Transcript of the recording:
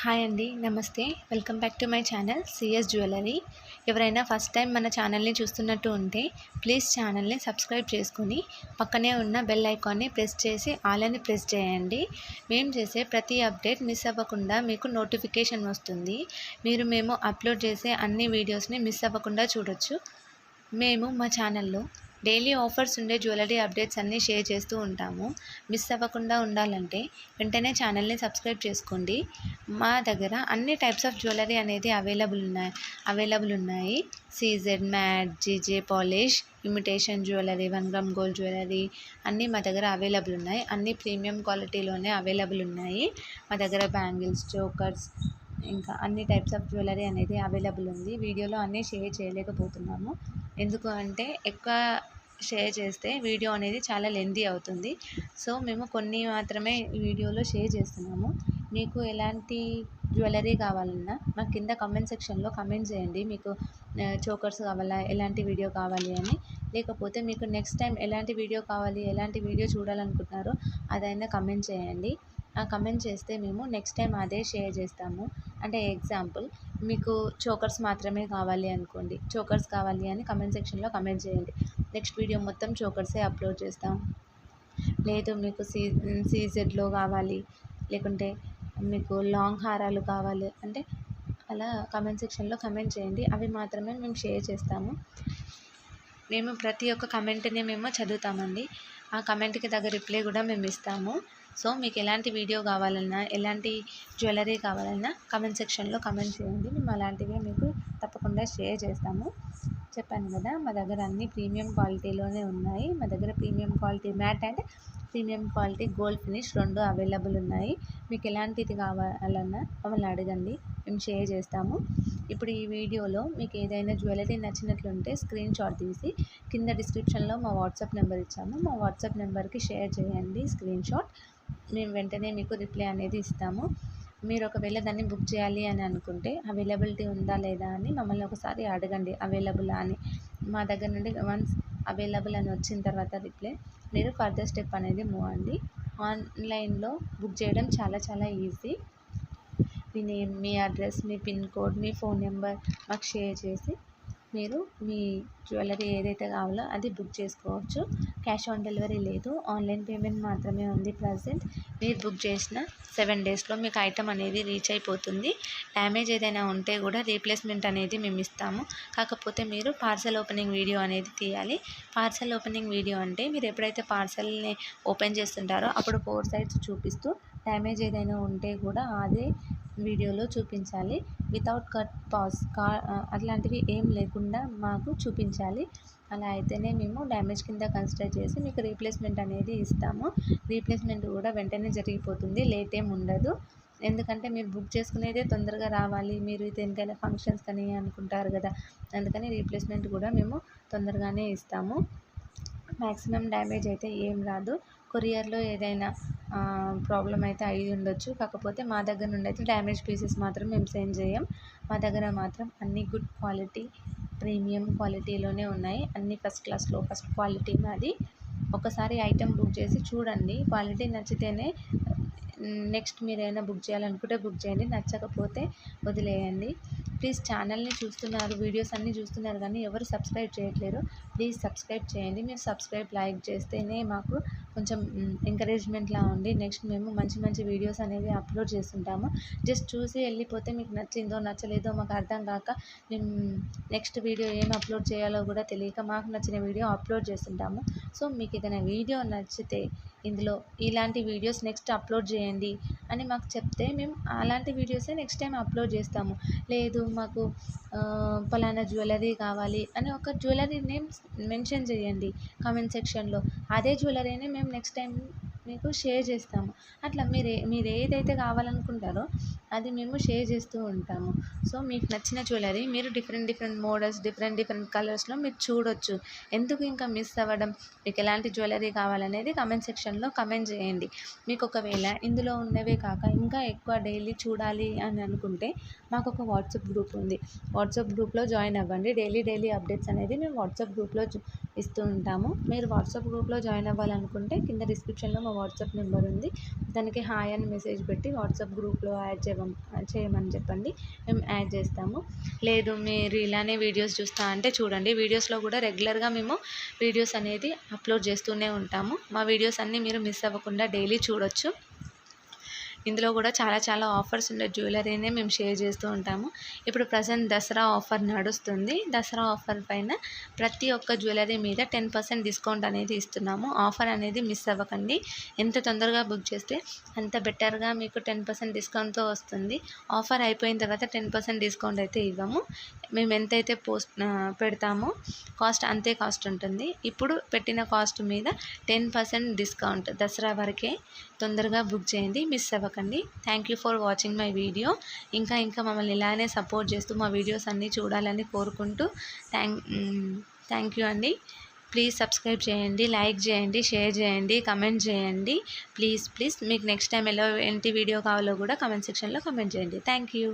Hi అండి. నమస్తే. Welcome back to my channel CS jewellery. ఎవరైనా ఫస్ట్ టైం మన ఛానల్‌ని చూస్తున్నట్టు ఉంటే ప్లీజ్ ఛానల్‌ని సబ్స్క్రైబ్ చేసుకొని పక్కనే ఉన్న బెల్ ఐకాన్‌ని ప్రెస్ చేసి ఆల్ అని ప్రెస్ చేయండి. మేము చేసే ప్రతి అప్డేట్ మిస్ అవ్వకుండా మీకు నోటిఫికేషన్ వస్తుంది. మేము అప్లోడ్ చేసే అన్ని వీడియోస్‌ని మిస్ అవ్వకుండా చూడొచ్చు. మేము మా ఛానల్‌లో డైలీ ఆఫర్స్ ఉండే జ్యువెలరీ అప్డేట్స్ అన్నీ షేర్ చేస్తూ ఉంటాము. మిస్ అవ్వకుండా ఉండాలంటే వెంటనే ఛానల్‌ని సబ్స్క్రైబ్ చేసుకోండి. మా దగ్గర అన్ని టైప్స్ ఆఫ్ జ్యువెలరీ అనేది అవైలబుల్ ఉన్నాయి. CZ, matte, GJ polish, imitation jewellery, 1 gram gold jewellery అన్నీ మా దగ్గర అవైలబుల్ ఉన్నాయి. అన్నీ ప్రీమియం క్వాలిటీలోనే అవైలబుల్ ఉన్నాయి. మా దగ్గర బ్యాంగిల్స్, చోకర్స్ ఇంకా అన్ని టైప్స్ ఆఫ్ జ్యువెలరీ అనేది అవైలబుల్ ఉంది. వీడియోలో అన్నీ షేర్ చేయలేకపోతున్నాము. ఎందుకు అంటే ఎక్కువ షేర్ చేస్తే వీడియో అనేది చాలా లెంతీ అవుతుంది. సో మేము కొన్ని మాత్రమే వీడియోలో షేర్ చేస్తున్నాము. మీకు ఎలాంటి జ్యువెలరీ కావాలన్నా మా కింద కామెంట్ సెక్షన్లో కామెంట్ చేయండి. మీకు చోకర్స్ కావాలా, ఎలాంటి వీడియో కావాలి అని. లేకపోతే మీకు నెక్స్ట్ టైం ఎలాంటి వీడియో కావాలి, ఎలాంటి వీడియో చూడాలనుకుంటున్నారో అదైనా కామెంట్ చేయండి. ఆ కామెంట్ చేస్తే మేము నెక్స్ట్ టైం అదే షేర్ చేస్తాము. అంటే ఎగ్జాంపుల్, మీకు చోకర్స్ మాత్రమే కావాలి అనుకోండి, చోకర్స్ కావాలి అని కామెంట్ సెక్షన్లో కామెంట్ చేయండి. నెక్స్ట్ వీడియో మొత్తం చోకర్సే అప్లోడ్ చేస్తాం. లేదు మీకు సీజెడ్లో కావాలి, లేకుంటే మీకు లాంగ్ హారాలు కావాలి అంటే అలా కామెంట్ సెక్షన్లో కామెంట్ చేయండి. అవి మాత్రమే మేము షేర్ చేస్తాము. మేము ప్రతి ఒక్క కమెంట్ని మేము చదువుతామండి. ఆ కమెంట్కి తగ్గ రిప్లై కూడా మేము ఇస్తాము. సో మీకు ఎలాంటి వీడియో కావాలన్నా, ఎలాంటి జ్యువెలరీ కావాలన్నా కామెంట్ సెక్షన్లో కామెంట్ చేయండి. మేము అలాంటివే మీకు తప్పకుండా షేర్ చేస్తాము. చెప్పాను కదా, మా దగ్గర అన్ని ప్రీమియం క్వాలిటీలోనే ఉన్నాయి. మా దగ్గర premium quality Matt and premium quality gold finish 2 available ఉన్నాయి. మీకు ఎలాంటిది కావాలన్నా మమ్మల్ని అడగండి, మేము షేర్ చేస్తాము. ఇప్పుడు ఈ వీడియోలో మీకు ఏదైనా జ్యువెలరీ నచ్చినట్లుంటే స్క్రీన్ షాట్ తీసి కింద డిస్క్రిప్షన్లో మా వాట్సాప్ నెంబర్ ఇచ్చాము. మా వాట్సాప్ నెంబర్కి షేర్ చేయండి స్క్రీన్ షాట్. మేము వెంటనే మీకు రిప్లై అనేది ఇస్తాము. మీరు ఒకవేళ దాన్ని బుక్ చేయాలి అని అనుకుంటే అవైలబిలిటీ ఉందా లేదా అని మమ్మల్ని ఒకసారి అడగండి, అవైలబుల్ అని. మా దగ్గర నుండి వన్స్ అవైలబుల్ అని వచ్చిన తర్వాత రిప్లై, మీరు ఫర్దర్ స్టెప్ అనేది మూవ్ అవ్వండి. ఆన్లైన్లో బుక్ చేయడం చాలా ఈజీ. మీ నేమ్, మీ అడ్రస్, మీ పిన్ కోడ్, మీ ఫోన్ నెంబర్ మాకు షేర్ చేసి మీరు మీ జ్యువెలరీ ఏదైతే కావాలో అది బుక్ చేసుకోవచ్చు. క్యాష్ ఆన్ డెలివరీ లేదు, ఆన్లైన్ పేమెంట్ మాత్రమే ఉంది ప్రజెంట్. మీరు బుక్ చేసిన 7 డేస్లో మీకు ఐటమ్ అనేది రీచ్ అయిపోతుంది. డ్యామేజ్ ఏదైనా ఉంటే కూడా రీప్లేస్మెంట్ అనేది మేము ఇస్తాము. కాకపోతే మీరు పార్సల్ ఓపెనింగ్ వీడియో అనేది తీయాలి. పార్సల్ ఓపెనింగ్ వీడియో అంటే మీరు ఎప్పుడైతే పార్సల్ని ఓపెన్ చేస్తుంటారో అప్పుడు 4 సైడ్స్ చూపిస్తూ డ్యామేజ్ ఏదైనా ఉంటే కూడా అదే వీడియోలో చూపించాలి. వితౌట్ కట్, పాజ్, అట్లాంటివి ఏం లేకుండా మాకు చూపించాలి. అలా అయితేనే మేము డ్యామేజ్ కింద కన్సిడర్ చేసి మీకు రీప్లేస్మెంట్ అనేది ఇస్తాము. రీప్లేస్మెంట్ కూడా వెంటనే జరిగిపోతుంది, లేట్ ఏం ఉండదు. ఎందుకంటే మీరు బుక్ చేసుకునేదే తొందరగా రావాలి, మీరు దేనికైనా ఫంక్షన్స్ కానీ అనుకుంటారు కదా, అందుకని రీప్లేస్మెంట్ కూడా మేము తొందరగానే ఇస్తాము. మ్యాక్సిమం డ్యామేజ్ అయితే ఏం రాదు. కొరియర్లో ఏదైనా ప్రాబ్లం అయితే అయి ఉండొచ్చు. కాకపోతే మా దగ్గర నుండి అయితే డ్యామేజ్ పీసెస్ మాత్రం మేము సెండ్ చేయం. మా దగ్గర మాత్రం అన్ని గుడ్ క్వాలిటీ, ప్రీమియం క్వాలిటీలోనే ఉన్నాయి. అన్ని ఫస్ట్ క్లాస్లో ఫస్ట్ క్వాలిటీ మాది. ఒకసారి ఐటెం బుక్ చేసి చూడండి, క్వాలిటీ నచ్చితేనే నెక్స్ట్ మీరు ఏమైనా బుక్ చేయాలనుకుంటే బుక్ చేయండి, నచ్చకపోతే వదిలేయండి. ప్లీజ్ ఛానల్ని చూస్తున్నారు, వీడియోస్ అన్నీ చూస్తున్నారు కానీ ఎవరు సబ్స్క్రైబ్ చేయట్లేరు. ప్లీజ్ సబ్స్క్రైబ్ చేయండి. మీరు సబ్స్క్రైబ్, లైక్ చేస్తేనే మాకు కొంచెం ఎంకరేజ్మెంట్లా ఉండి నెక్స్ట్ మేము మంచి వీడియోస్ అనేవి అప్లోడ్ చేస్తుంటాము. జస్ట్ చూసి వెళ్ళిపోతే మీకు నచ్చిందో నచ్చలేదో మాకు అర్థం కాక మేము నెక్స్ట్ వీడియో ఏం అప్లోడ్ చేయాలో కూడా తెలియక మాకు నచ్చిన వీడియో అప్లోడ్ చేస్తుంటాము. సో మీకు ఏదైనా వీడియో నచ్చితే ఇందులో ఇలాంటి వీడియోస్ నెక్స్ట్ అప్లోడ్ చేయండి అని మాకు చెప్తే మేము అలాంటి వీడియోసే నెక్స్ట్ టైం అప్లోడ్ చేస్తాము. లేదు మాకు పలానా జ్యువెలరీ కావాలి అని ఒక జ్యువెలరీ నేమ్ మెన్షన్ చేయండి కామెంట్ సెక్షన్లో. అదే జ్యువెలరీని మేము నెక్స్ట్ టైం మీకు షేర్ చేస్తాము. అట్లా మీరు ఏదైతే కావాలనుకుంటారో అది మేము షేర్ చేస్తూ ఉంటాము. సో మీకు నచ్చిన జ్యువెలరీ మీరు డిఫరెంట్ మోడల్స్, డిఫరెంట్ కలర్స్లో మీరు చూడొచ్చు. ఎందుకు ఇంకా మిస్ అవ్వడం? మీకు ఎలాంటి జ్యువెలరీ కావాలనేది కామెంట్ సెక్షన్లో కామెంట్ చేయండి. మీకు ఒకవేళ ఇందులో ఉన్నవే కాక ఇంకా ఎక్కువ డైలీ చూడాలి అని అనుకుంటే మాకు ఒక వాట్సాప్ గ్రూప్ ఉంది. వాట్సాప్ గ్రూప్లో జాయిన్ అవ్వండి. డైలీ అప్డేట్స్ అనేది మేము వాట్సాప్ గ్రూప్లో ఇస్తూ ఉంటాము. మీరు వాట్సాప్ గ్రూప్లో జాయిన్ అవ్వాలనుకుంటే కింద డిస్క్రిప్షన్లో మా వాట్సాప్ నెంబర్ ఉంది. దానికి హాయ్ అని మెసేజ్ పెట్టి వాట్సాప్ గ్రూప్లో చేయమని చెప్పండి, మేము యాడ్ చేస్తాము. లేదు మీరు ఇలానే వీడియోస్ చూస్తా అంటే చూడండి, వీడియోస్లో కూడా రెగ్యులర్గా మేము వీడియోస్ అనేది అప్లోడ్ చేస్తూనే ఉంటాము. మా వీడియోస్ అన్నీ మీరు మిస్ అవ్వకుండా డైలీ చూడొచ్చు. ఇందులో కూడా చాలా ఆఫర్స్ ఉండే జ్యువెలరీనే మేము షేర్ చేస్తూ ఉంటాము. ఇప్పుడు ప్రజెంట్ దసరా ఆఫర్ నడుస్తుంది. దసరా ఆఫర్ పైన ప్రతి ఒక్క జ్యువెలరీ మీద 10% డిస్కౌంట్ అనేది ఇస్తున్నాము. ఆఫర్ అనేది మిస్ అవ్వకండి. ఎంత తొందరగా బుక్ చేస్తే అంత బెటర్గా మీకు 10% డిస్కౌంట్తో వస్తుంది. ఆఫర్ అయిపోయిన తర్వాత 10% డిస్కౌంట్ అయితే ఇవ్వము. మేము ఎంతైతే పెడతామో అంతే కాస్ట్ ఉంటుంది. ఇప్పుడు పెట్టిన కాస్ట్ మీద 10% డిస్కౌంట్ దసరా వరకే. తొందరగా బుక్ చేయండి, మిస్ అవ్వకండి. Thank you for watching my video. ఇంకా మమ్మల్ని ఇలానే సపోర్ట్ చేస్తూ మా వీడియోస్ అన్నీ చూడాలని కోరుకుంటూ థ్యాంక్ యూ అండి. ప్లీజ్ సబ్స్క్రైబ్ చేయండి, లైక్ చేయండి, షేర్ చేయండి, కమెంట్ చేయండి. ప్లీజ్ మీకు నెక్స్ట్ టైం ఎలాంటి వీడియో కావాలో కూడా కమెంట్ సెక్షన్లో కమెంట్ చేయండి. Thank you.